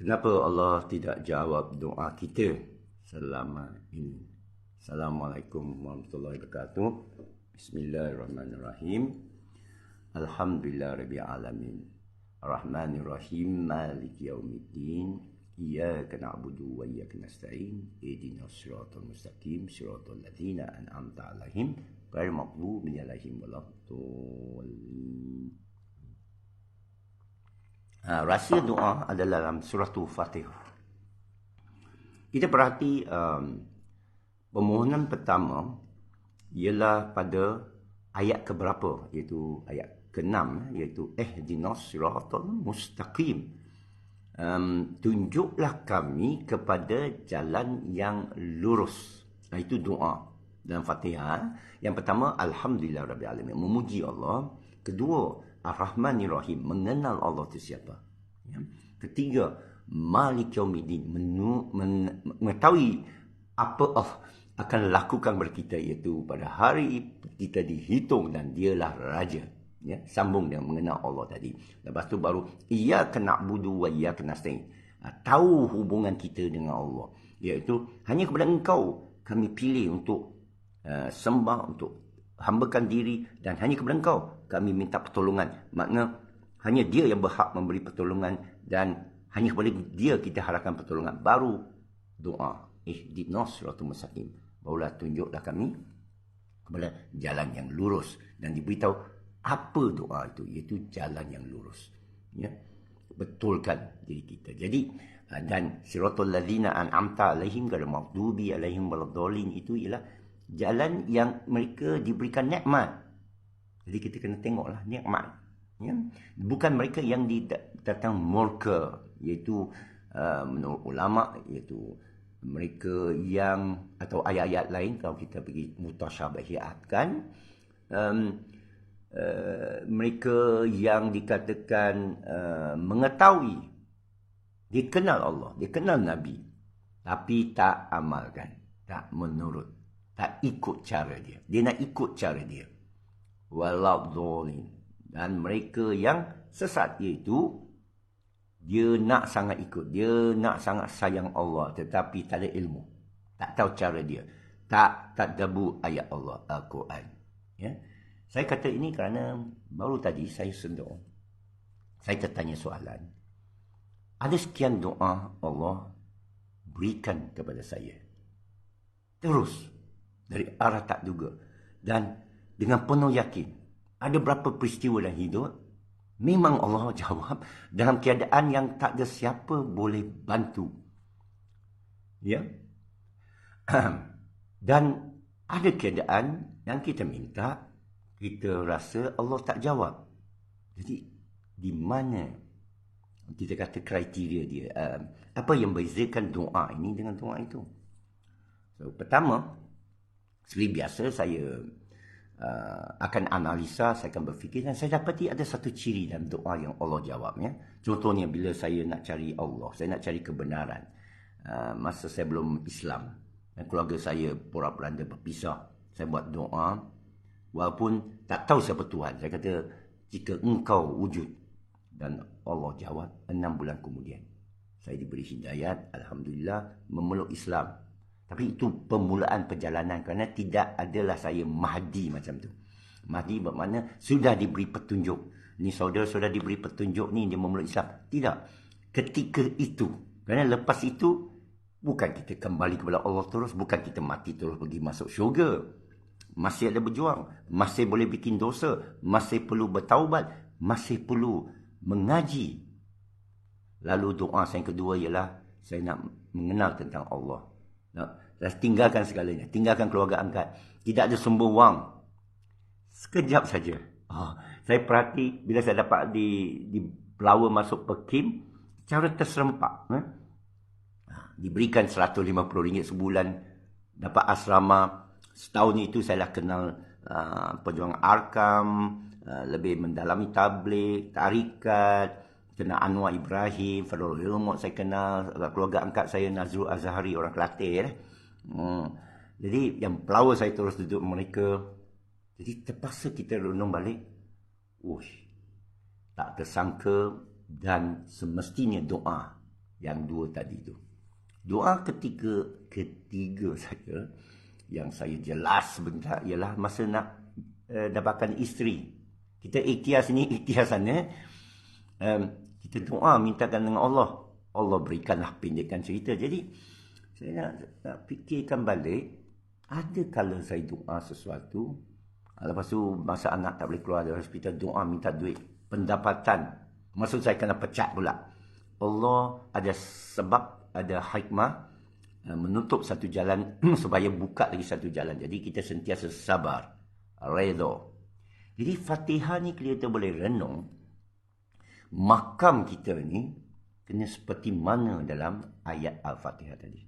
Kenapa Allah tidak jawab doa kita selama ini? Assalamualaikum warahmatullahi wabarakatuh. Bismillahirrahmanirrahim. Alhamdulillah rabbil alamin. Arrahmanirrahim. Maliki yaumiddin. Iyyaka na'budu wa iyyaka nasta'in. Ihdinas siratal mustaqim. Siratal ladzina an'amta 'alaihim ghairil maghdubi 'alaihim waladdallin. Rahsia doa adalah dalam surah Fatihah. Kita perhati permohonan pertama ialah pada ayat keberapa, iaitu ayat ke-6, iaitu ihdinas siratal mustaqim. Tunjuklah kami kepada jalan yang lurus. Itu doa dalam Fatihah. Yang pertama, alhamdulillah rabbil alamin, memuji Allah. Kedua, Ar-Rahmanir-Rahim, mengenal Allah itu siapa. Ya. Ketiga, Malik Yaumiddin, mengetahui apa Allah akan lakukan kepada kita, iaitu pada hari kita dihitung dan dialah Raja. Ya. Sambung dengan mengenal Allah tadi. Lepas tu baru Iyyaka na'budu wa iyyaka nasta'in. Tahu hubungan kita dengan Allah, iaitu hanya kepada Engkau kami pilih untuk sembah, untuk hambakan diri, dan hanya kepada Engkau kami minta pertolongan. Makna hanya Dia yang berhak memberi pertolongan dan hanya kepada Dia kita harapkan pertolongan. Baru doa ihdinas siratal mustaqim. Barulah tunjuklah kami kepada jalan yang lurus, dan diberitahu apa doa itu, iaitu jalan yang lurus. Ya, betulkan diri kita. Jadi dan siratal ladzina an'amta 'alaihim ghairil maghdubi 'alaihim waladdallin, itu ialah jalan yang mereka diberikan nikmat. Jadi kita kena tengoklah nikmat. Ya? Bukan mereka yang datang murka, iaitu menurut ulama, iaitu mereka yang, atau ayat-ayat lain kalau kita pergi mutasyabihatkan, mereka yang dikatakan mengetahui, dia kenal Allah, dia kenal Nabi, tapi tak amalkan, tak menurut, tak ikut cara dia. Dia nak ikut cara dia. Waladdallin. Dan mereka yang sesat, iaitu dia nak sangat ikut, dia nak sangat sayang Allah, tetapi tak ada ilmu, tak tahu cara dia, tak tadabbur ayat Allah Al-Quran. Ya. Saya kata ini kerana baru tadi saya sedar, saya tertanya soalan. Ada sekian doa Allah berikan kepada saya terus dari arah tak duga, dan dengan penuh yakin. Ada berapa peristiwa dalam hidup memang Allah jawab dalam keadaan yang tak ada siapa boleh bantu. Ya. Dan ada keadaan yang kita minta, kita rasa Allah tak jawab. Jadi di mana kita kata kriteria dia, apa yang membezakan doa ini dengan doa itu? So, pertama, seperti biasa saya akan analisa, saya akan berfikir, dan saya dapati ada satu ciri dalam doa yang Allah jawabnya. Contohnya bila saya nak cari Allah, saya nak cari kebenaran, masa saya belum Islam dan keluarga saya porak-poranda berpisah, saya buat doa walaupun tak tahu siapa Tuhan. Saya kata, jika Engkau wujud, dan Allah jawab. 6 bulan kemudian saya diberi hidayat, alhamdulillah, memeluk Islam. Tapi itu permulaan perjalanan, kerana tidak adalah saya Mahdi macam tu. Mahdi bermakna sudah diberi petunjuk. Ni saudara-saudara diberi petunjuk ni, dia memeluk Islam. Tidak. Ketika itu, kerana lepas itu, bukan kita kembali kepada Allah terus, bukan kita mati terus pergi masuk syurga. Masih ada berjuang, masih boleh bikin dosa, masih perlu bertaubat, masih perlu mengaji. Lalu doa saya yang kedua ialah saya nak mengenal tentang Allah. Nak tinggalkan segalanya, tinggalkan keluarga angkat, tidak ada sumber wang. Sekejap saja. Saya perhati bila saya dapat di Pelawa masuk Pekim, secara terserempak, diberikan RM150 sebulan, dapat asrama. Setahun itu saya dah kenal pejuang Arkam, lebih mendalami tabligh, tarikat, kenal Anwar Ibrahim, Fadlul Ilmu saya kenal, keluarga angkat saya Nazrul Azhari, orang Kelantan. Jadi yang Pelawa saya terus duduk mereka. Jadi terpaksa kita renung balik. Tak tersangka, dan semestinya doa Yang dua tadi tu. Doa ketiga saya, yang saya jelas sebentar, ialah masa nak dapatkan isteri. Kita ikhtiar sini, ikhtiar sana. Kita doa, mintakan dengan Allah. Allah berikanlah pendekkan cerita. Jadi, saya nak fikirkan balik, ada kala saya doa sesuatu, lepas tu masa anak tak boleh keluar dari hospital, doa minta duit, pendapatan. Maksud saya kena pecat pula. Allah ada sebab, ada hikmah menutup satu jalan supaya buka lagi satu jalan. Jadi kita sentiasa sabar, redha. Jadi Fatihah ni kita boleh renung, makam kita ni kena seperti mana dalam ayat Al-Fatihah tadi.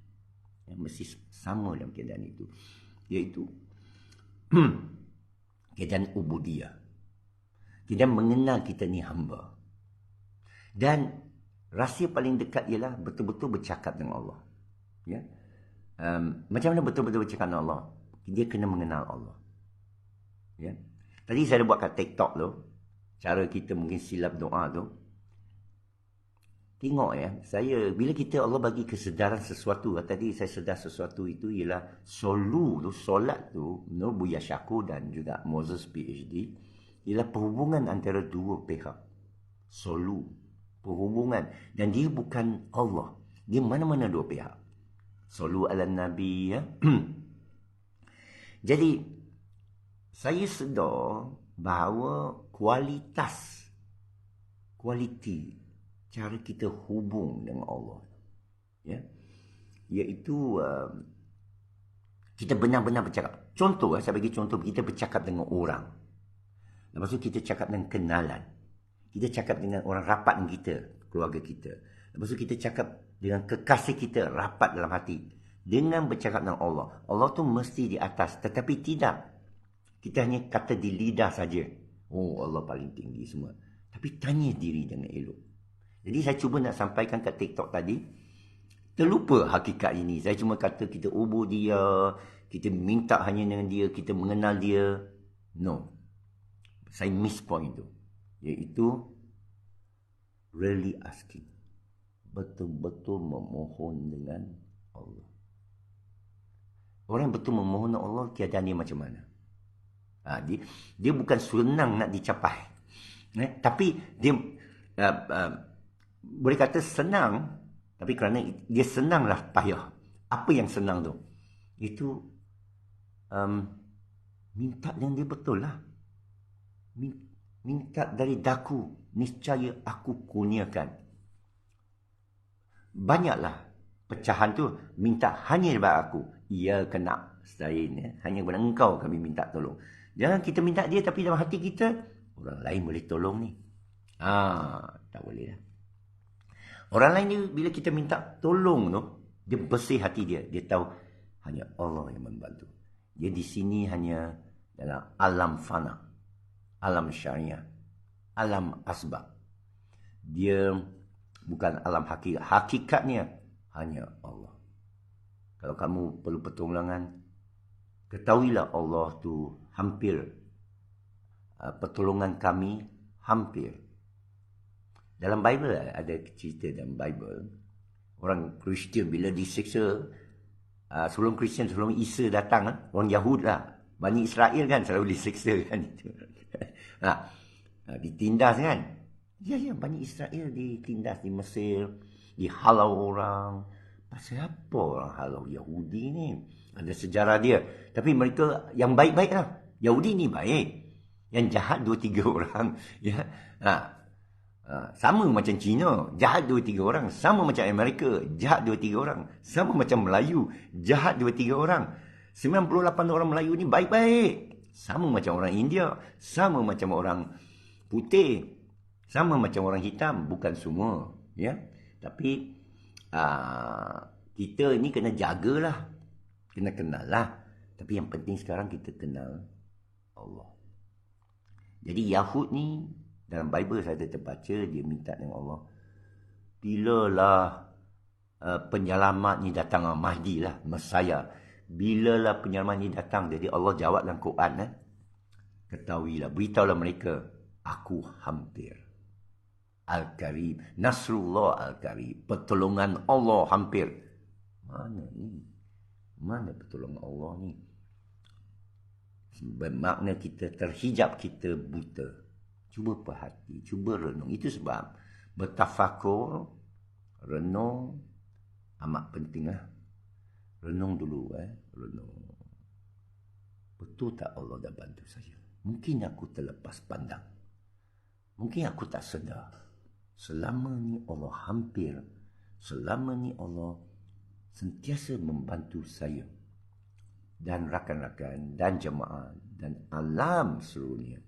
Yang mesti sama dalam keadaan itu. Iaitu keadaan ubudiyah. Kita mengenal kita ni hamba. Dan rahsia paling dekat ialah betul-betul bercakap dengan Allah. Ya. Macam mana betul-betul bercakap dengan Allah? Dia kena mengenal Allah. Ya. Tadi saya ada buat kat TikTok tu, cara kita mungkin silap doa tu. Tengok ya, saya bila kita Allah bagi kesedaran sesuatu, tadi saya sedar sesuatu itu ialah solat tu, Nur Buya Syakur dan juga Moses PhD, ialah perhubungan antara dua pihak. Perhubungan, dan dia bukan Allah, dia mana-mana dua pihak. Solu ala Nabi ya. Jadi saya sedar bahawa kualiti cara kita hubung dengan Allah, ya, iaitu kita benar-benar bercakap. Contoh, saya bagi contoh, kita bercakap dengan orang. Lepas tu kita cakap dengan kenalan. Kita cakap dengan orang rapat dengan kita, keluarga kita. Lepas tu kita cakap dengan kekasih kita, rapat dalam hati. Dengan bercakap dengan Allah. Allah tu mesti di atas, tetapi tidak. Kita hanya kata di lidah saja. Oh, Allah paling tinggi semua. Tapi tanya diri dengan elok. Jadi saya cuba nak sampaikan kat TikTok tadi, terlupa hakikat ini. Saya cuma kata kita ubur dia, kita minta hanya dengan dia, kita mengenal dia. No. Saya miss point tu. Iaitu really asking. Betul-betul memohon dengan Allah. Orang yang betul memohon dengan Allah, keadaan dia macam mana? Dia bukan senang nak dicapai. Tapi dia boleh kata senang, tapi kerana dia senanglah payah. Apa yang senang tu? Itu minta dengan dia betul lah. Minta dari daku, niscaya aku kurniakan. Banyaklah pecahan tu, minta hanya daripada aku. Ia kena saya ni, hanya kepada engkau kami minta tolong. Jangan kita minta dia tapi dalam hati kita, orang lain boleh tolong ni. Tak boleh lah. Orang lain ni bila kita minta tolong tu, dia bersih hati dia. Dia tahu hanya Allah yang membantu. Dia di sini hanya dalam alam fana, alam syariah, alam asbab. Dia bukan alam hakikat. Hakikatnya hanya Allah. Kalau kamu perlu pertolongan, ketahuilah Allah tu hampir. Pertolongan kami hampir. Dalam Bible ada cerita dalam Bible. Orang Kristian bila disiksa, sebelum Kristian, sebelum Isa datang, orang Yahud lah. Bani Israel kan selalu disiksa kan itu. Ditindas kan. Ya, Bani Israel ditindas di Mesir, dihalau orang. Pasal apa orang halau Yahudi ni? Ada sejarah dia. Tapi mereka yang baik-baik lah. Yahudi ni baik. Yang jahat 2-3 orang. Ya. Sama macam Cina, jahat 2-3 orang. Sama macam Amerika, jahat 2-3 orang. Sama macam Melayu, jahat 2-3 orang. 98 orang Melayu ni baik-baik. Sama macam orang India, sama macam orang putih, sama macam orang hitam. Bukan semua, ya. Tapi kita ni kena jagalah, kena kenal lah. Tapi yang penting sekarang kita kenal Allah. Jadi Yahud ni dalam Bible saya ada terbaca, dia minta dengan Allah, bilalah penyelamat ni datang, Mahdi lah, Messiah. Bilalah penyelamat ni datang. Jadi Allah jawab dalam Quran, ketahuilah, beritahulah mereka, aku hampir. Al-Karim. Nasrullah Al-Karim. Pertolongan Allah hampir. Mana ni? Mana pertolongan Allah ni? Bermakna kita terhijab, kita buta. Cuba perhati, cuba renung. Itu sebab bertafakur, renung, amat penting lah. Renung dulu renung. Betul tak Allah dah bantu saya? Mungkin aku terlepas pandang. Mungkin aku tak sedar. Selama ni Allah hampir. Selama ni Allah sentiasa membantu saya. Dan rakan-rakan, dan jemaah, dan alam seluruhnya.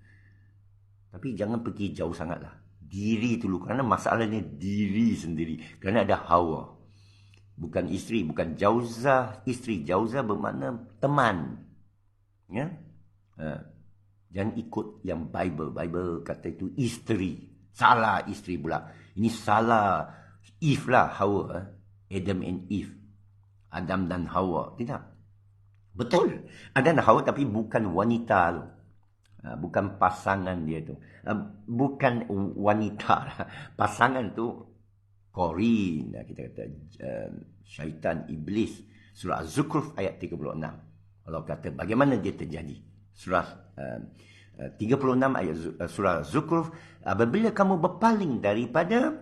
Tapi jangan pergi jauh sangatlah. Diri dulu. Kerana masalahnya diri sendiri. Kerana ada Hawa. Bukan isteri, bukan Jauzah. Isteri Jauzah bermakna teman. Ya? Jangan ikut yang Bible. Bible kata itu isteri. Salah isteri pula. Ini salah Eve lah, Hawa. Adam and Eve. Adam dan Hawa. Tidak. Betul. Adam dan Hawa tapi bukan wanita tu. Bukan pasangan dia tu. Bukan wanita. Pasangan tu Korin. Kita kata syaitan, iblis. Surah Az-Zukhruf ayat 36. Allah kata bagaimana dia terjadi. Surah 36 ayat surah Az-Zukhruf. Apabila kamu berpaling daripada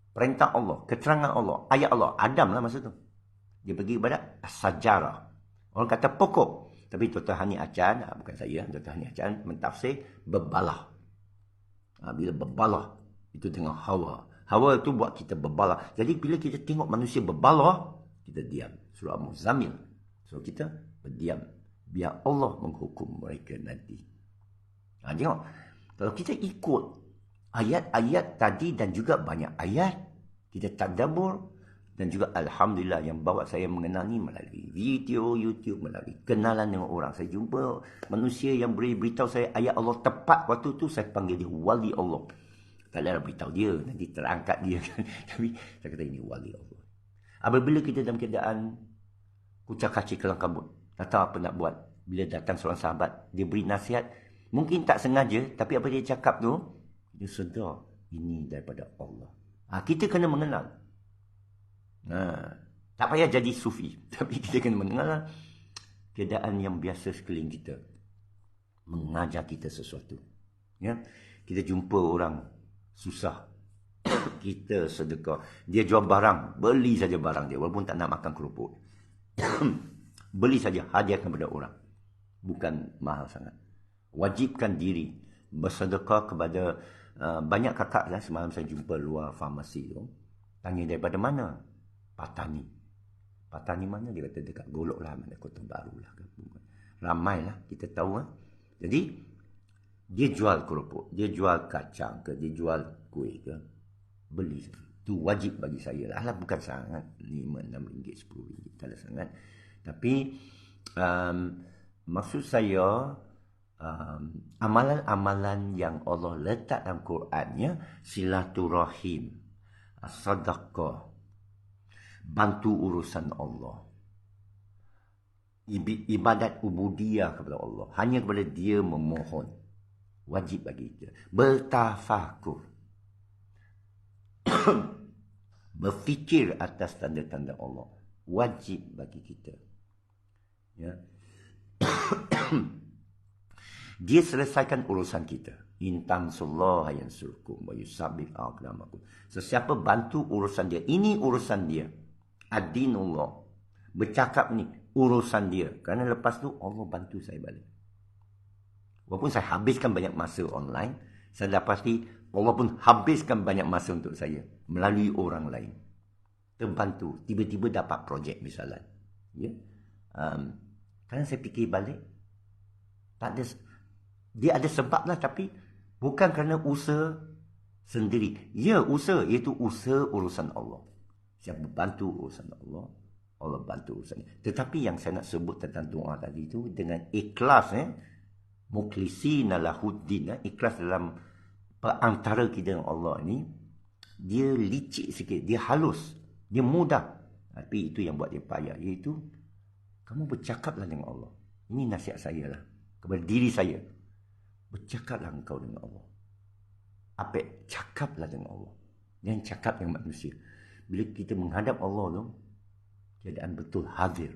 perintah Allah, keterangan Allah, ayat Allah. Adam lah masa tu. Dia pergi kepada As-Sajarah. Orang kata pokok. Tapi Dr. Hani Acan, bukan saya, Dr. Hani Acan mentafsir berbalah. Bila berbalah, itu dengan Hawa. Hawa itu buat kita berbalah. Jadi bila kita tengok manusia berbalah, kita diam. Surah Muzammil. So kita berdiam. Biar Allah menghukum mereka nanti. Tengok. Kalau kita ikut ayat-ayat tadi dan juga banyak ayat, kita tadabbur. Dan juga Alhamdulillah yang bawa saya mengenal ni melalui video, YouTube, melalui kenalan dengan orang. Saya jumpa manusia yang boleh beritahu saya ayat Allah tepat waktu tu, saya panggil dia wali Allah. Tak ada beritahu dia, nanti terangkat dia kan. Tapi saya kata ini wali Allah. Apabila kita dalam keadaan kucak-kacir kelang kabut, tak tahu apa nak buat. Bila datang seorang sahabat, dia beri nasihat. Mungkin tak sengaja, tapi apa dia cakap tu, dia sedar ini daripada Allah. Kita kena mengenal. Tak payah jadi sufi, tapi kita kena mengenal keadaan yang biasa sekeliling kita, mengajar kita sesuatu. Ya, kita jumpa orang susah, kita sedekah. Dia jual barang, beli saja barang dia, walaupun tak nak makan kerupuk. Beli saja, hadiah kepada orang. Bukan mahal sangat. Wajibkan diri bersedekah kepada banyak kakak lah. Semalam saya jumpa luar farmasi tu. Tanya daripada mana? Patani. Patani mana? Dia kata dekat Golok lah, mana Kota Baru lah. Ramai lah, kita tahu lah. Jadi, dia jual kerupuk, dia jual kacang ke, dia jual kuih ke. Beli. Itu wajib bagi saya lah. Bukan sangat. 5, 6 ringgit, 10 ringgit. Tak ada sangat. Tapi, maksud saya, amalan-amalan yang Allah letak dalam Qurannya, silaturahim, sedekah, bantu urusan Allah, ibadat ubudiyah kepada Allah, hanya kepada dia memohon, wajib bagi kita. Bertafakur, berfikir atas tanda-tanda Allah, wajib bagi kita. Ya. Dia selesaikan urusan kita. Intan sallallahu yansurkum wa yusabbih aqdamakum. Sesiapa bantu urusan dia, ini urusan dia. Ad-dinullah. Bercakap ni urusan dia. Kerana lepas tu Allah bantu saya balik. Walaupun saya habiskan banyak masa online, saya dah pasti Allah pun habiskan banyak masa untuk saya melalui orang lain. Terbantu, tiba-tiba dapat projek misalnya. Ya. Kerana saya fikir balik, tak ada, dia ada sebab lah, tapi bukan kerana usaha sendiri. Ya, usaha, iaitu usaha urusan Allah. Siapa bantu urusan Allah, Allah bantu urusannya. Tetapi yang saya nak sebut tentang doa tadi itu, dengan ikhlas, mukhlisina lahuddin, ikhlas dalam antara kita dengan Allah ni, dia licik sikit, dia halus, dia mudah. Tapi itu yang buat dia payah, iaitu kamu bercakaplah dengan Allah. Ini nasihat saya lah kepada diri saya. Bercakaplah engkau dengan Allah. Apa? Cakaplah dengan Allah. Jangan cakap dengan manusia. Bila kita menghadap Allah tu, keadaan betul hadir.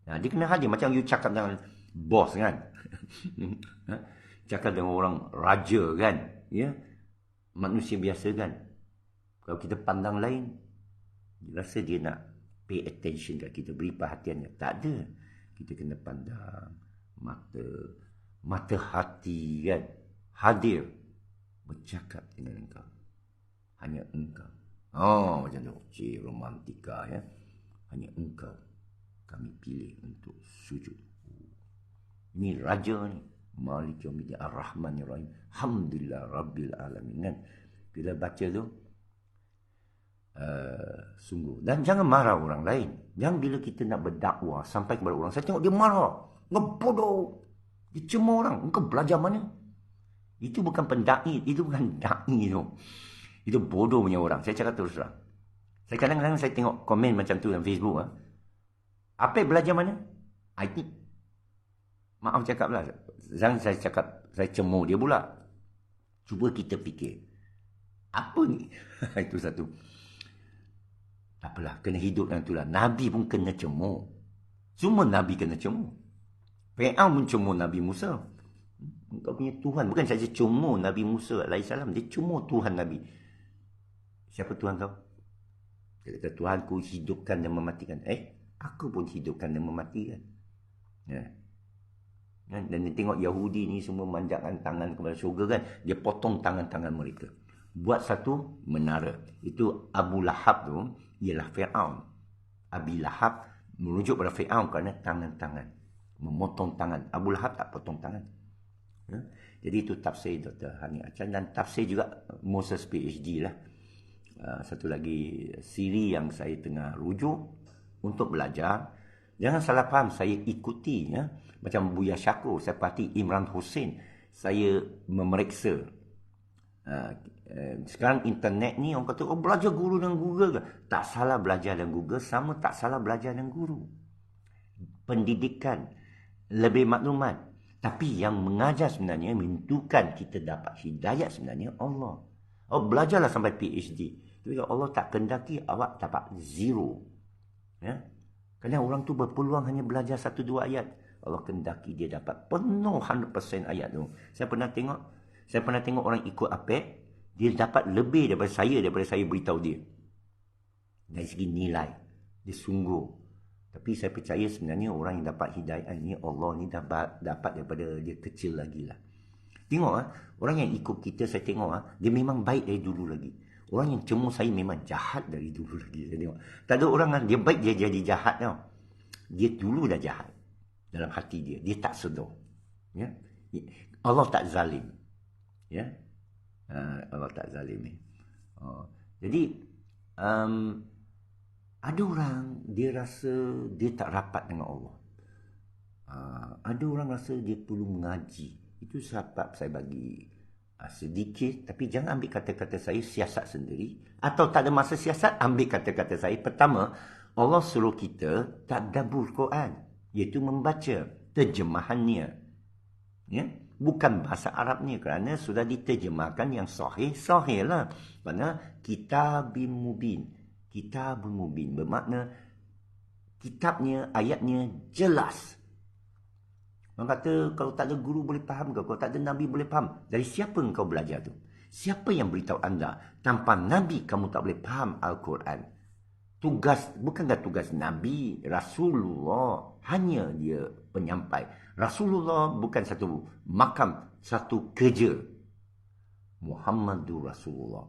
Nah, dia kena hadir. Macam you cakap dengan bos kan. Cakap dengan orang raja kan. Ya, manusia biasa kan. Kalau kita pandang lain, rasa dia nak pay attention kat kita, beri perhatiannya. Tak ada. Kita kena pandang mata hati kan. Hadir. Bercakap dengan engkau. Hanya engkau. Oh, macam tu. Cik romantika ya. Hanya engkau kami pilih untuk sujud. Ini raja ni. Malik Yawmiddin Ar-Rahmanir Rahim. Alhamdulillah Rabbil Alamin kan. Bila baca tu, sungguh. Dan jangan marah orang lain. Jangan bila kita nak berdakwah sampai kepada orang, saya tengok dia marah. Ngebodoh. Dia cemooh orang. Engkau belajar mana? Itu bukan pendai. Itu bukan da'i tu. Itu bodoh punya orang. Saya cakap terus terang. Saya kadang-kadang saya tengok komen macam tu dalam Facebook. Apa belajar mana? IT. Maaf cakap lah. Jangan saya cakap, saya cemooh dia pula. Cuba kita fikir. Apa ni? Itu satu. Tak apalah, kena hidup dengan itulah. Nabi pun kena cemooh. Semua Nabi kena cemooh. Fir'aun pun cemooh Nabi Musa. Engkau punya Tuhan. Bukan saja cemooh Nabi Musa AS. Dia cemooh Tuhan Nabi. Siapa Tuhan kau? Dia kata, Tuhanku hidupkan dan mematikan. Aku pun hidupkan dan mematikan. Ya. Dan dia tengok Yahudi ni semua manjakkan tangan kepada syurga kan. Dia potong tangan-tangan mereka. Buat satu menara. Itu Abu Lahab tu ialah Fir'aun. Abi Lahab merujuk pada Fir'aun kerana tangan-tangan. Memotong tangan. Abu Lahab tak potong tangan. Ya? Jadi itu tafsir Dr. Hani Achan. Dan tafsir juga Moses PhD lah. Satu lagi siri yang saya tengah rujuk untuk belajar. Jangan salah faham, saya ikuti ya. Macam Buya Syakur, saya perhati Imran Hussein. Saya memeriksa. Sekarang internet ni orang kata, belajar guru dan Google ke? Tak salah belajar dan Google, sama tak salah belajar dan guru. Pendidikan, lebih maklumat. Tapi yang mengajar sebenarnya, menentukan kita dapat hidayat sebenarnya Allah. Belajarlah sampai PhD. Tapi kalau Allah tak kendaki, awak dapat zero. Ya? Kerana orang tu berpeluang hanya belajar 1-2 ayat. Allah kendaki dia dapat penuh 100% ayat tu. Saya pernah tengok orang ikut APEC, dia dapat lebih daripada saya beritahu dia. Dari segi nilai. Dia sungguh. Tapi saya percaya sebenarnya orang yang dapat hidayah ni, Allah ni dapat daripada dia kecil lagi lah. Tengok orang yang ikut kita, saya tengok dia memang baik dari dulu lagi. Orang yang cemooh saya memang jahat dari dulu lagi. Saya tengok. Tak ada orang dia baik dia jadi jahat tau. Dia dulu dah jahat. Dalam hati dia. Dia tak sedar. Ya? Allah tak zalim. Ya? Allah tak zalim. Jadi, ada orang dia rasa dia tak rapat dengan Allah. Ada orang rasa dia perlu mengaji. Itu sebab saya bagi sedikit. Tapi jangan ambil kata-kata saya siasat sendiri. Atau tak ada masa siasat, ambil kata-kata saya. Pertama, Allah suruh kita tadabbur Quran. Iaitu membaca terjemahannya. Ya? Bukan bahasa Arabnya kerana sudah diterjemahkan yang sahih lah. Kerana kitabim mubin. Kitabun mubin bermakna kitabnya, ayatnya jelas. Orang kata kalau tak ada guru boleh faham ke? Kalau tak ada Nabi boleh faham. Dari siapa engkau belajar tu? Siapa yang beritahu anda? Tanpa Nabi kamu tak boleh faham Al-Quran. Bukankah tugas Nabi, Rasulullah, hanya dia penyampai. Rasulullah bukan satu makam, satu kerja. Muhammadur Rasulullah.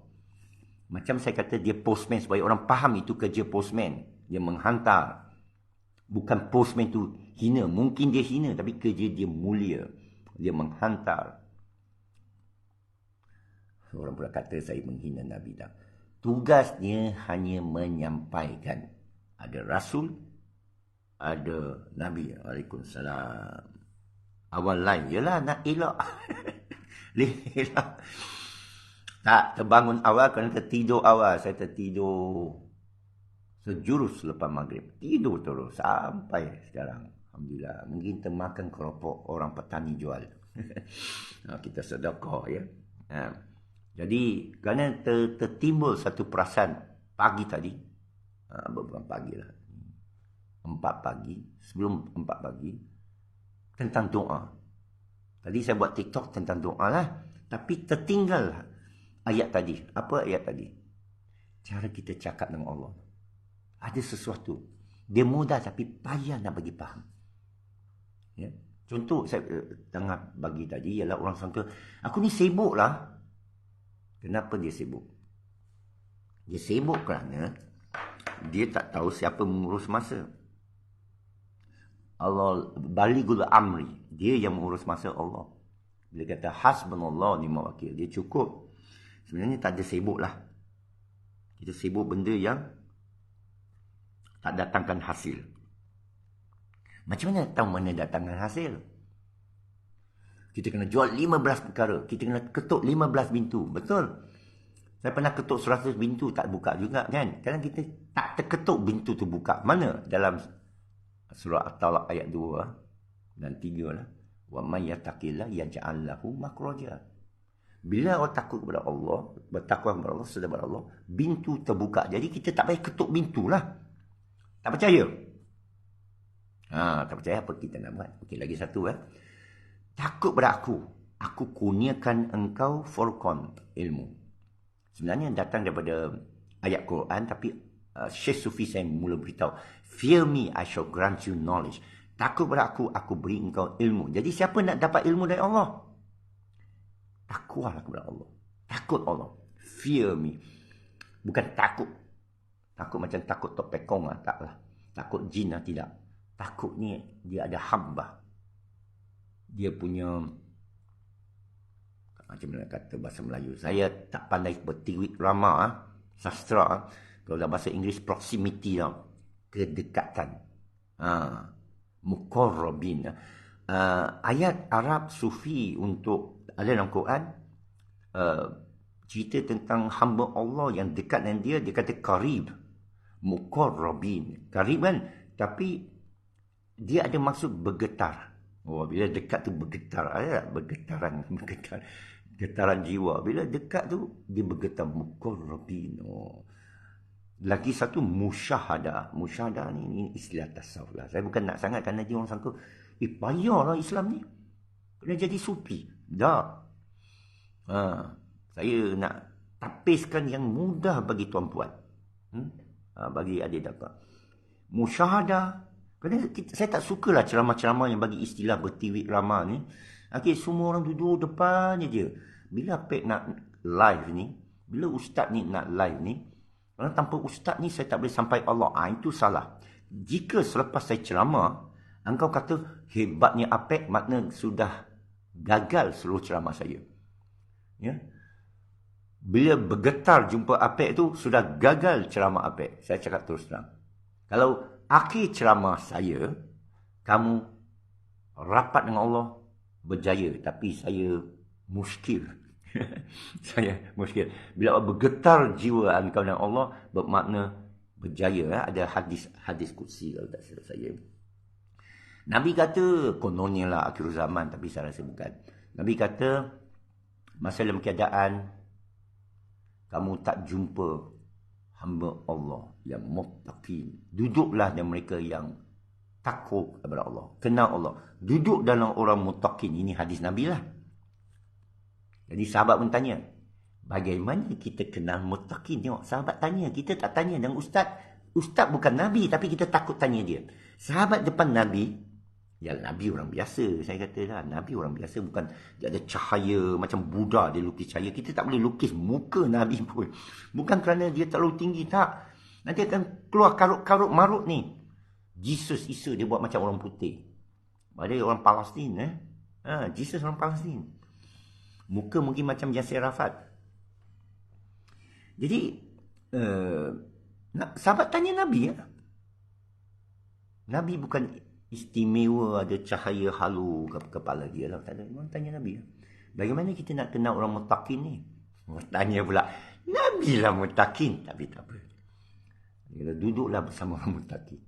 Macam saya kata dia postman, supaya orang faham itu kerja postman. Dia menghantar. Bukan postman tu hina. Mungkin dia hina, tapi kerja dia mulia. Dia menghantar. Orang pula kata saya menghina Nabi dah. Tugasnya hanya menyampaikan. Ada Rasul, ada Nabi. Waalaikumsalam. Awal lain ialah nak elak. Elak. Tak, terbangun awal kerana tertidur awal. Saya tertidur sejurus selepas maghrib. Tidur terus sampai sekarang. Alhamdulillah. Mungkin termakan keropok orang petani jual. Kita sedekah ya. Jadi kerana tertimbul satu perasaan pagi tadi, bukan pagi lah, 4 pagi, sebelum 4 pagi, tentang doa. Tadi saya buat TikTok tentang doa lah, tapi tertinggal ayat tadi. Apa ayat tadi? Cara kita cakap dengan Allah. Ada sesuatu. Dia mudah tapi payah nak bagi faham. Ya. Contoh saya tengah bagi tadi ialah orang sangka, aku ni sibuk lah. Kenapa dia sibuk? Dia sibuk kerana dia tak tahu siapa mengurus masa. Allah baligul amri. Dia yang mengurus masa Allah. Bila kata hasbunallah ni'mal wakil, dia cukup. Sebenarnya tak ada sibuk lah. Kita sibuk benda yang tak datangkan hasil. Macam mana tahu mana datangkan hasil? Kita kena jual 15 perkara. Kita kena ketuk 15 pintu. Betul. Saya pernah ketuk 100 pintu tak buka juga kan. Kadang kita tak terketuk pintu tu buka. Mana? Dalam surah At-Talaq ayat 2 dan 3 lah. Wa may yattaqillah yaj'al lahu makhraja. Bila orang takut kepada Allah, bertakwa kepada Allah, sedar kepada Allah, pintu terbuka. Jadi kita tak payah ketuk pintu lah. Tak percaya? Tak percaya apa kita nak buat? Okey, lagi satu takut pada aku. Aku kurniakan engkau furqan, ilmu. Sebenarnya datang daripada ayat Quran, tapi Syekh Sufi saya mula beritahu, fear me, I shall grant you knowledge. Takut pada aku beri engkau ilmu. Jadi siapa nak dapat ilmu dari Allah? Takwalah kepada Allah. Takut Allah. Fear me. Bukan takut. Takut macam takut tok pekong lah. Taklah. Takut jin lah, tidak. Takut ni dia ada hambah. Dia punya, macam mana kata bahasa Melayu, saya tak pandai bertiwik rama, sastra. Kalau dalam bahasa Inggeris, proximity tau. Kedekatan. Muqarrabin. Ayat Arab Sufi untuk ada dalam Quran, cerita tentang hamba Allah yang dekat dengan dia kata qarib. Muqarrabin. Qarib kan, tapi dia ada maksud bergetar. Bila dekat tu bergetar, ada bergetaran, getaran jiwa. Bila dekat tu dia bergetar, muqarrabin. Lagi satu musyahadah. Musyahadah ni istilah tasawuf lah. Saya bukan nak sangat kerana dia orang sangka, payahlah Islam ni kena jadi sufi. Tak. Saya nak tapiskan yang mudah bagi tuan-puan. Bagi adik dapat. Musyahadah. Kerana saya tak sukalah ceramah-ceramah yang bagi istilah bertiwik ramah ni. Okay, semua orang duduk depan je. Bila Pek nak live ni, bila ustaz ni nak live ni, kerana tanpa ustaz ni saya tak boleh sampai Allah. Itu salah. Jika selepas saya ceramah, engkau kata hebatnya Apek, makna sudah gagal seluruh ceramah saya. Ya. Bila bergetar jumpa Apek tu, sudah gagal ceramah Apek. Saya cakap terus terang. Kalau akhir ceramah saya, kamu rapat dengan Allah, berjaya. Tapi saya muskil. Saya muskil. Bila bergetar jiwa engkau dengan Allah, bermakna berjaya. Ada hadis qudsi kalau tak silap saya. Nabi kata, kononnya lah akhir zaman, tapi saya rasa bukan. Nabi kata, masa dalam keadaan kamu tak jumpa hamba Allah yang muttaqin, duduklah dengan mereka yang takut kepada Allah, kenal Allah, duduk dalam orang muttaqin. Ini hadis Nabi lah. Jadi sahabat pun tanya, bagaimana kita kenal muttaqin? Tengok, sahabat tanya, kita tak tanya. Dan ustaz bukan Nabi, tapi kita takut tanya dia. Sahabat depan Nabi, ya Nabi orang biasa, saya kata lah, Nabi orang biasa, bukan dia ada cahaya macam Buddha, dia lukis cahaya. Kita tak boleh lukis muka Nabi pun. Bukan kerana dia terlalu tinggi, tak. Nanti akan keluar karut-karut marut ni. Jesus Isa dia buat macam orang putih. Ada orang Palestin, Jesus orang Palestin. Muka mungkin macam Yasir Arafat. Jadi sahabat tanya Nabi ya. Nabi bukan istimewa ada cahaya halu ke kepala dia lah. Tak ada. Orang tanya Nabi. Bagaimana kita nak kenal orang muttaqin ni? Tanya pula, Nabi lah muttaqin. Tapi tak apa. Dia duduklah bersama orang muttaqin.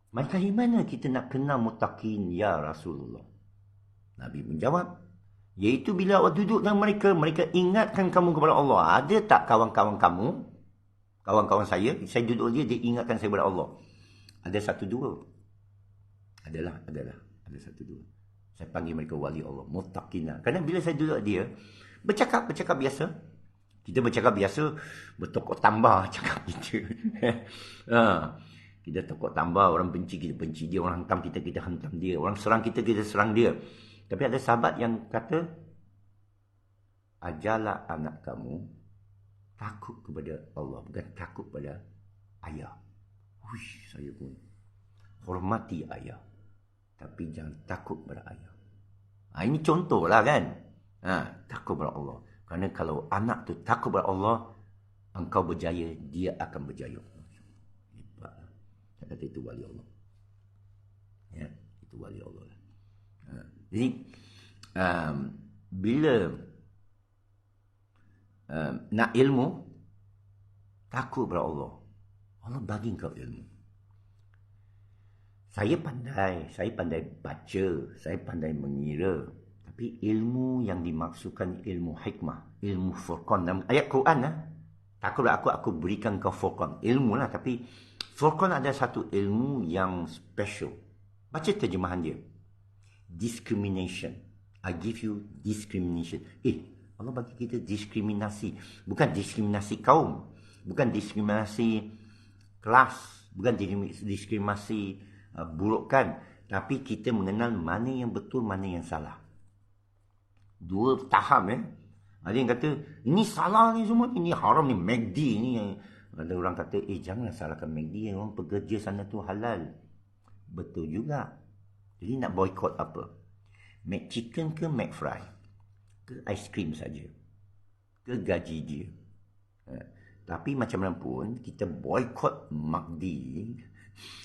Macam mana kita nak kenal muttaqin ya Rasulullah? Nabi menjawab, Iaitu bila awak duduk dengan mereka, mereka ingatkan kamu kepada Allah. Ada tak kawan-kawan kamu, kawan-kawan saya duduk dia ingatkan saya kepada Allah? Ada satu dua. Adalah. Ada satu dua. Saya panggil mereka wali Allah, muttaqina. Kerana bila saya duduk dia, bercakap biasa. Kita bercakap biasa, bertokok tambah cakap kita. Kita tokok tambah, orang benci kita benci dia, orang hantam kita hantam dia, orang serang kita serang dia. Tapi ada sahabat yang kata, ajarlah anak kamu takut kepada Allah, bukan takut pada ayah. Wish, saya pun hormati ayah, tapi jangan takut pada ayah. Ini contohlah kan. Takut pada Allah. Kerana kalau anak tu takut pada Allah, engkau berjaya, dia akan berjaya. Hebatlah. Saya kata itu wali Allah. Ya, itu wali Allah lah. Jadi bila nak ilmu, takut pada Allah. Allah bagi kau ilmu. Saya pandai baca, saya pandai mengira. Tapi ilmu yang dimaksudkan ilmu hikmah, ilmu furqan. Dalam ayat Quran lah. Takutlah aku berikan kau furqan. Ilmu lah, tapi furqan ada satu ilmu yang special. Baca terjemahan dia. Discrimination. I give you discrimination. Allah bagi kita diskriminasi. Bukan diskriminasi kaum. Bukan diskriminasi kelas. Bukan diskriminasi burukkan. Tapi kita mengenal mana yang betul, mana yang salah. Dua tahap Ada yang kata, ini salah ni semua. Ini haram ni, McD ni. Ada orang kata, janganlah salahkan McD. Orang pekerja sana tu halal. Betul juga. Jadi nak boycott apa? McChicken ke McFry? Ke ice cream saja? Ke gaji dia? Tapi macam mana pun, kita boycott McD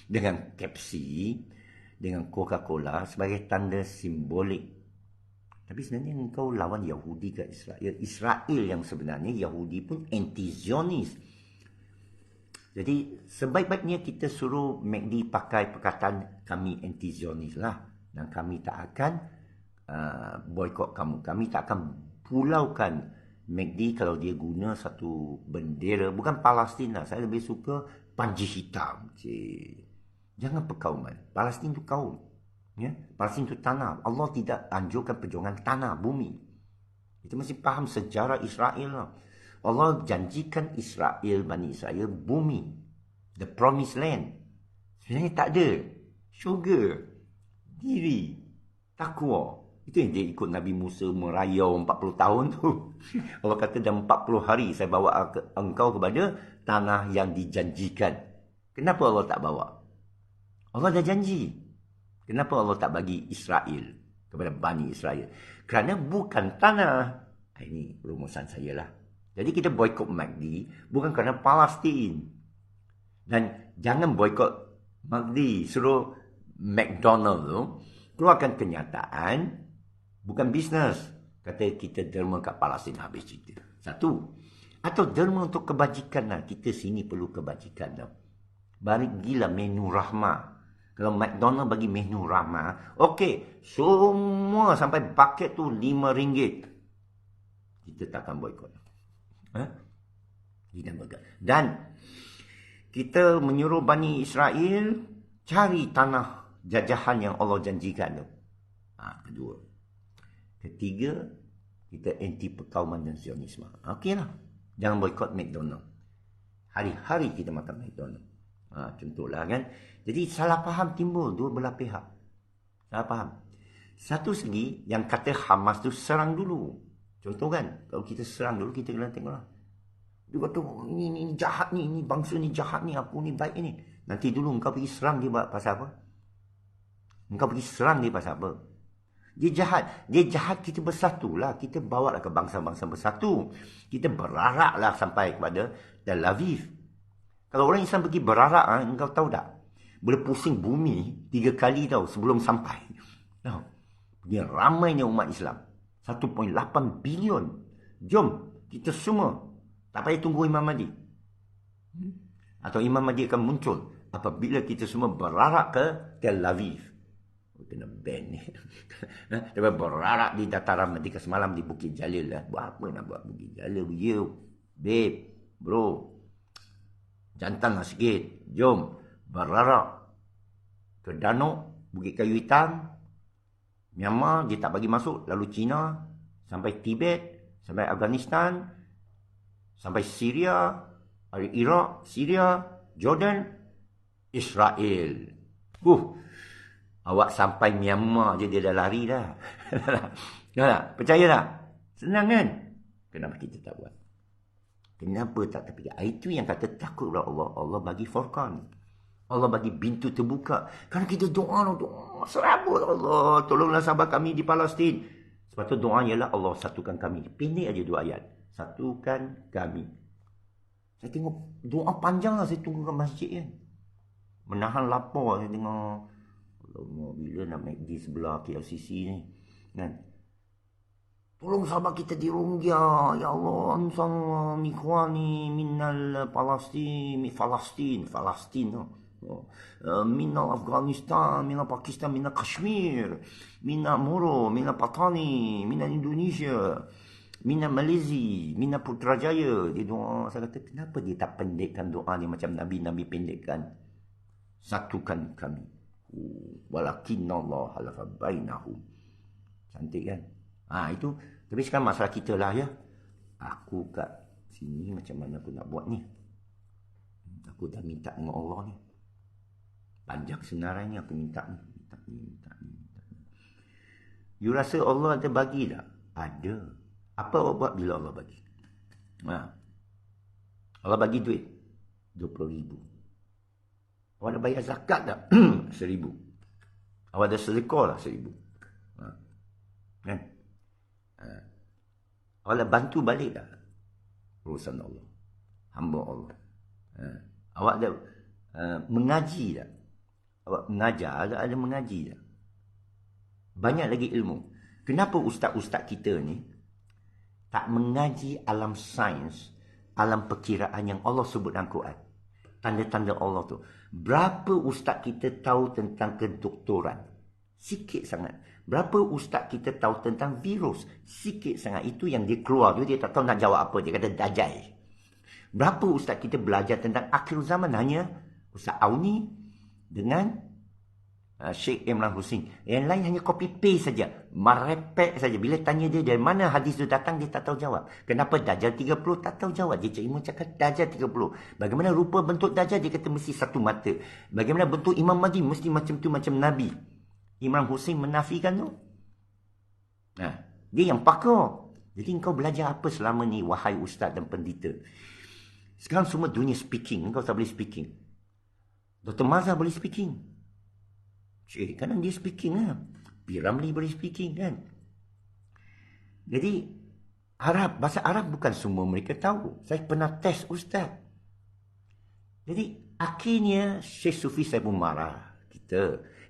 dengan Pepsi, dengan Coca-Cola sebagai tanda simbolik. Tapi sebenarnya engkau lawan Yahudi ke Israel. Israel yang sebenarnya, Yahudi pun anti-Zionis. Jadi sebaik-baiknya kita suruh McD pakai perkataan kami anti-Zionis lah. Dan kami tak akan boycott kamu. Kami tak akan pulaukan McD kalau dia guna satu bendera. Bukan Palestin lah. Saya lebih suka panji hitam. Jangan perkauman. Palestin tu kaum. Ya? Palestin itu tanah. Allah tidak anjurkan perjuangan tanah, bumi. Kita mesti faham sejarah Israel. Allah janjikan Israel, Bani Israel, bumi. The promised land. Sebenarnya tak ada. Syurga. Diri. Takwa. Itu yang dia ikut Nabi Musa merayau 40 tahun tu. Allah kata dalam 40 hari saya bawa engkau kepada tanah yang dijanjikan. Kenapa Allah tak bawa? Allah dah janji. Kenapa Allah tak bagi Israel kepada Bani Israel? Kerana bukan tanah. Ini rumusan saya lah. Jadi kita boykot McD bukan kerana Palestin. Dan jangan boykot McD. Suruh McDonald tu keluarkan kenyataan. Bukan bisnes. Kata kita derma kat Palestin, habis cerita. Satu. Atau derma untuk kebajikan lah. Kita sini perlu kebajikan lah. Bagilah menu rahmah. Kalau McDonald bagi menu rahmah, okey, semua sampai paket tu RM5. Kita takkan boykot. Kita boykot. Dan kita menyuruh Bani Israel cari tanah jajahan yang Allah janjikan tu. Kedua. Ketiga, kita anti perkauman dan Zionisme. Okeylah. Jangan boykot McDonald. Hari-hari kita makan McDonald. Contohlah kan. Jadi salah faham timbul dua belah pihak. Salah faham. Satu segi yang kata Hamas tu serang dulu. Contoh kan. Kalau kita serang dulu, kita kena tengoklah. Dia kata ini jahat ni. Ini bangsa ni jahat ni. Apa ni baik ni. Nanti dulu engkau pergi serang dia pasal apa? Engkau pergi serang dia pasal apa? Dia jahat. Dia jahat, kita bersatulah. Kita bawa lah ke bangsa-bangsa bersatu. Kita berarak lah sampai kepada Tel Aviv. Kalau orang Islam pergi berarak, engkau tahu tak? Boleh pusing bumi 3 kali tau sebelum sampai. Dia ramainya umat Islam. 1.8 bilion. Jom, kita semua. Tak payah tunggu Imam Mahdi. Atau Imam Mahdi akan muncul apabila kita semua berarak ke Tel Aviv. Kena ban ni. Dia berarak di dataran Merdeka semalam di Bukit Jalil lah. Buat apa nak buat Bukit Jalil? You, babe, bro. Jantan lah sikit. Jom berarak ke Danau, Bukit Kayu Hitam, Myanmar dia tak bagi masuk, lalu China, sampai Tibet, sampai Afghanistan, sampai Syria, Iraq, Syria, Jordan, Israel. Awak sampai Myanmar je dia dah lari dah. Tak? Percaya tak? Senang kan? Kenapa kita tak buat? Kenapa tak terfikir? Itu yang kata takut kepada Allah. Allah bagi Furqan. Allah bagi pintu terbuka. Kerana kita doa, serabut Allah. Tolonglah sahabat kami di Palestin. Sebab tu doa ialah Allah satukan kami. Pendek aja 2 ayat. Satukan kami. Saya tengok doa panjang lah saya tunggu kat masjid kan. Menahan lapar saya tengok. Allah, bila nak make di sebelah KLCC ni kan. Tolong sahabat kita di Rohingya. Ya Allah, ansang ikhwani minal Palestin, minal Afghanistan, minal Pakistan, minal Kashmir, minal Moro, minal Patani, minal Indonesia, minal Malaysia, minal Putrajaya. Dia doa, saya kata kenapa dia tak pendekkan doa ni macam Nabi-Nabi pendekkan? Satukan kami. Walakinna Allah halafa bainahum. Cantik kan? Itu. Tapi sekarang masalah kita lah ya. Aku kat sini macam mana aku nak buat ni? Aku dah minta dengan Allah ni. Panjang senarai ni aku minta ni. You rasa Allah ada bagi tak? Ada. Apa awak buat bila Allah bagi? Allah bagi duit 20,000. Awak nak bayar zakat tak? 1,000. Awak ada sedekah lah 1,000. Kan? Awak nak bantu balik tak? Urusan Allah. Hamba Allah. Awak ada mengaji tak? Awak mengajar, ada mengaji tak? Banyak lagi ilmu. Kenapa ustaz-ustaz kita ni tak mengaji alam sains, alam perkiraan yang Allah sebut dalam Quran? Tanda-tanda Allah tu. Berapa ustaz kita tahu tentang kedoktoran? Sikit sangat. Berapa ustaz kita tahu tentang virus? Sikit sangat. Itu yang dia keluar tu, dia tak tahu nak jawab apa. Dia kata Dajjal. Berapa ustaz kita belajar tentang akhir zaman? Hanya Ustaz Auni dengan Sheikh Imran Hussein. Yang lain hanya copy paste saja. Merepek saja. Bila tanya dia dari mana hadis itu datang, dia tak tahu jawab. Kenapa Dajjal 30? Tak tahu jawab. Dia cuma cakap Dajjal 30. Bagaimana rupa bentuk Dajjal? Dia kata mesti satu mata. Bagaimana bentuk Imam Mahdi? Mesti macam tu, macam Nabi. Imran Hussein menafikan tu. Dia yang pakar. Jadi engkau belajar apa selama ni, wahai ustaz dan pendeta? Sekarang semua dunia speaking. Engkau tak boleh speaking. Dr. Mazhar boleh speaking. Kadang dia speaking lah. P. Ramlee boleh speaking kan. Jadi bahasa Arab bukan semua mereka tahu. Saya pernah test ustaz. Jadi akhirnya Syekh Sufi saya pun marah.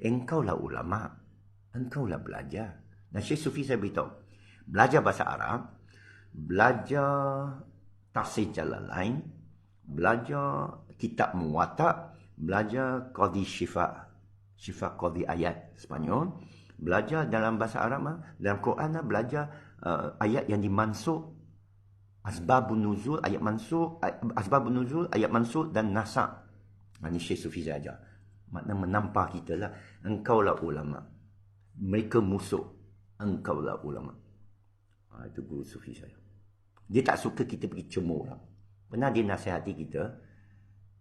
Engkaulah ulama. Engkaulah belajar. Dan Syekh Sufi saya beritahu. Belajar bahasa Arab. Belajar tafsir Jalalain. Belajar kitab Muwatta. Belajar Qadhi Syifa Qadhi ayat Sepanyol. Belajar dalam bahasa Arab, dalam Quran belajar ayat yang dimansukh, asbabun nuzul, ayat mansukh, asbabun nuzul, ayat mansukh dan nasakh. Ini Syekh Sufi saya ajar. Makna menampar kita lah. Engkaulah ulama. Mereka musuh. Engkaulah ulama. Itu guru Sufi saya. Dia tak suka kita pergi cemur orang. Pernah dia nasihati kita,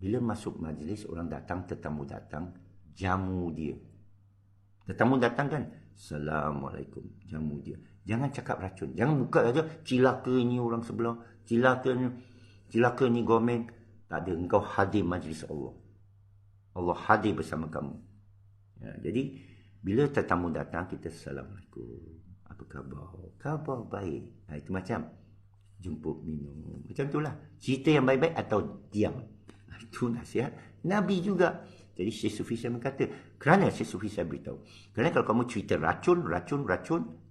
bila masuk majlis, orang datang, tetamu datang, jamu dia. Tetamu datang kan, Assalamualaikum, jamu dia. Jangan cakap racun. Jangan buka saja, cilaka ini orang sebelah, cilaka ni government. Tak ada, engkau hadir majlis Allah. Allah hadir bersama kamu. Jadi, bila tetamu datang, kita Assalamualaikum. Apa khabar? Khabar baik. Itu macam jemput minum. Macam itulah. Cerita yang baik-baik atau diam. Itu nasihat Nabi juga. Jadi Syekh Sufi saya berkata, kerana Syekh Sufi saya beritahu, kerana kalau kamu cerita racun,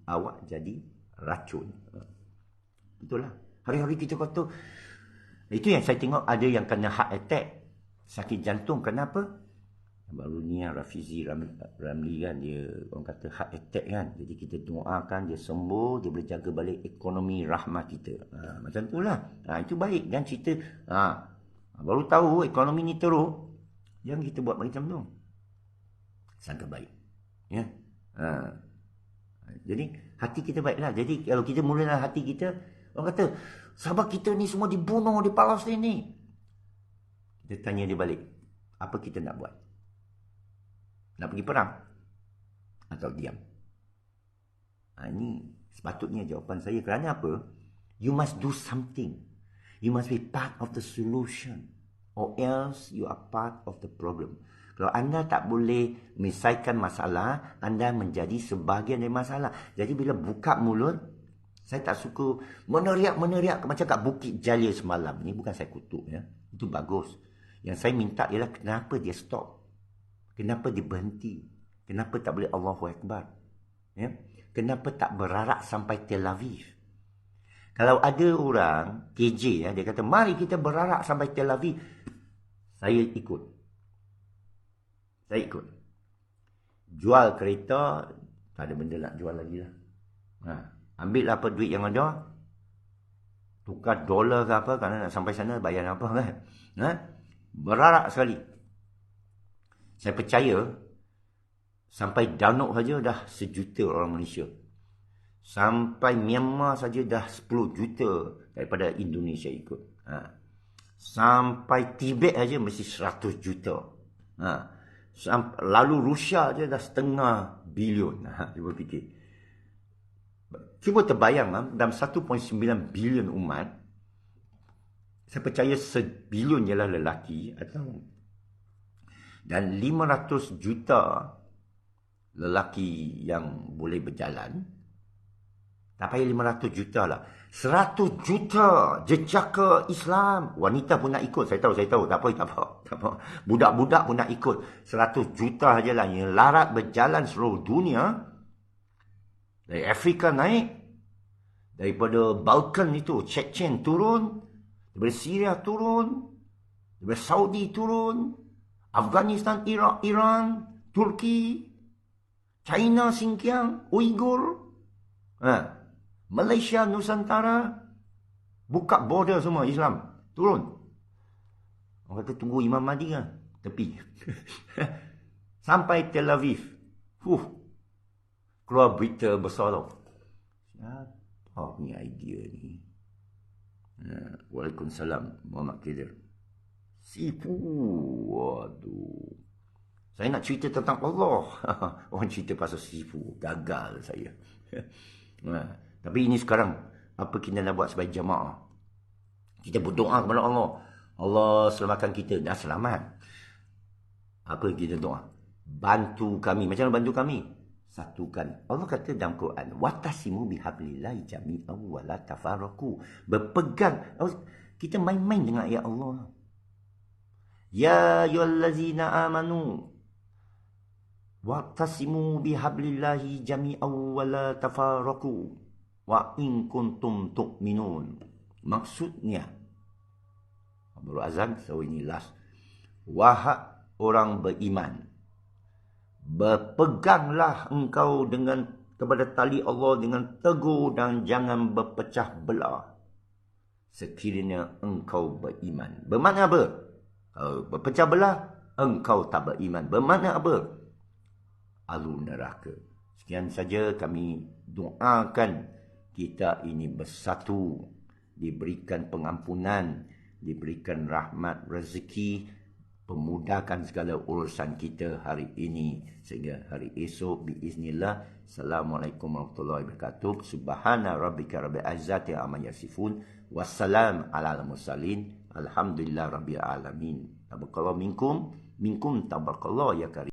awak jadi racun. Betul lah. Hari-hari kita kata, itu yang saya tengok ada yang kena heart attack, sakit jantung. Kenapa? Baru ni Rafizi Ramli kan, dia orang kata heart attack kan. Jadi kita doakan dia sembuh, dia boleh jaga balik ekonomi rahmah kita. Macam tu lah. Itu baik. Dan cerita baru tahu ekonomi ni teruk, jangan kita buat macam tu. Sangka baik. Ya. Jadi hati kita baiklah. Jadi kalau kita mulakan hati kita, orang kata sahabat kita ni semua dibunuh di Palestin ni, kita tanya dia balik, apa kita nak buat? Nak pergi perang atau diam? Ini sepatutnya jawapan saya. Kerana apa? You must do something. You must be part of the solution, or else you are part of the problem. Kalau anda tak boleh menyelesaikan masalah, anda menjadi sebahagian dari masalah. Jadi bila buka mulut, saya tak suka meneriak macam kat Bukit Jalil semalam. Ini bukan saya kutuk ya. Itu bagus. Yang saya minta ialah kenapa dia stop? Kenapa dia berhenti? Kenapa tak boleh Allahu Akbar? Ya? Kenapa tak berarak sampai Tel Aviv? Kalau ada orang KJ ya, dia kata mari kita berarak sampai Tel Aviv, saya ikut. Saya ikut. Jual kereta, tak ada benda nak jual lagi lah. Ambil apa duit yang ada, tukar dolar ke apa, kerana nak sampai sana bayar apa kan. Berarak sekali. Saya percaya sampai Danuk saja dah 1 juta orang Malaysia. Sampai Myanmar saja dah 10 juta daripada Indonesia ikut. Sampai Tibet saja mesti 100 juta. Lalu Rusia saja dah 0.5 bilion. Cuba fikir. Cuba terbayang dalam 1.9 bilion umat, saya percaya 1 bilion ialah lelaki atau dan 500 juta lelaki yang boleh berjalan. Tak payah 500 juta lah, 100 juta jejaka Islam. Wanita pun nak ikut, saya tahu. Tak apa. Budak-budak pun nak ikut. 100 juta je lah yang larat berjalan seluruh dunia. Dari Afrika naik, daripada Balkan itu Chechen turun, daripada Syria turun, daripada Saudi turun, Afghanistan, Iraq, Iran, Turki, China, Xinjiang, Uyghur, Malaysia, Nusantara, buka border semua Islam, turun. Orang kata tunggu Imam Mahdi kan, tepi. Sampai Tel Aviv. Keluar berita besar tau. Siapa ni idea ni? Waalaikumsalam, Muhammad Khidir. Sifu. Waduh. Saya nak cerita tentang Allah. Orang cerita pasal sifu. Gagal saya. Tapi ini sekarang, apa kita nak buat sebagai jamaah? Kita berdoa kepada Allah. Allah selamatkan kita. Dah selamat. Apa kita doa? Bantu kami. Macam mana bantu kami? Satukan. Allah kata dalam Quran, watasimu bihablillahi jami'an wa la tafarraqu. Berpegang. Kita main-main dengan ayat Allah. Ya ayyuhallazina amanu wa'tasimu bihablillahi jami'an wa la tafarraqu wa in kuntum tu'minun. Maksudnya, baru azan, so ini last. Wahai orang beriman, berpeganglah engkau dengan kepada tali Allah dengan teguh dan jangan berpecah belah sekiranya engkau beriman. Bermakna apa? Berpecah belah, engkau tak beriman. Bermakna apa? Alur neraka. Sekian saja kami doakan kita ini bersatu, diberikan pengampunan, diberikan rahmat rezeki, pemudahkan segala urusan kita hari ini sehingga hari esok biiznillah. Assalamualaikum warahmatullahi wabarakatuh. Subhana rabbika rabbil izzati amma yasifun. Wassalam ala al-mursalin. Alhamdulillah rabbil alamin. Tabarakallahu minkum tabarakallahu ya karim.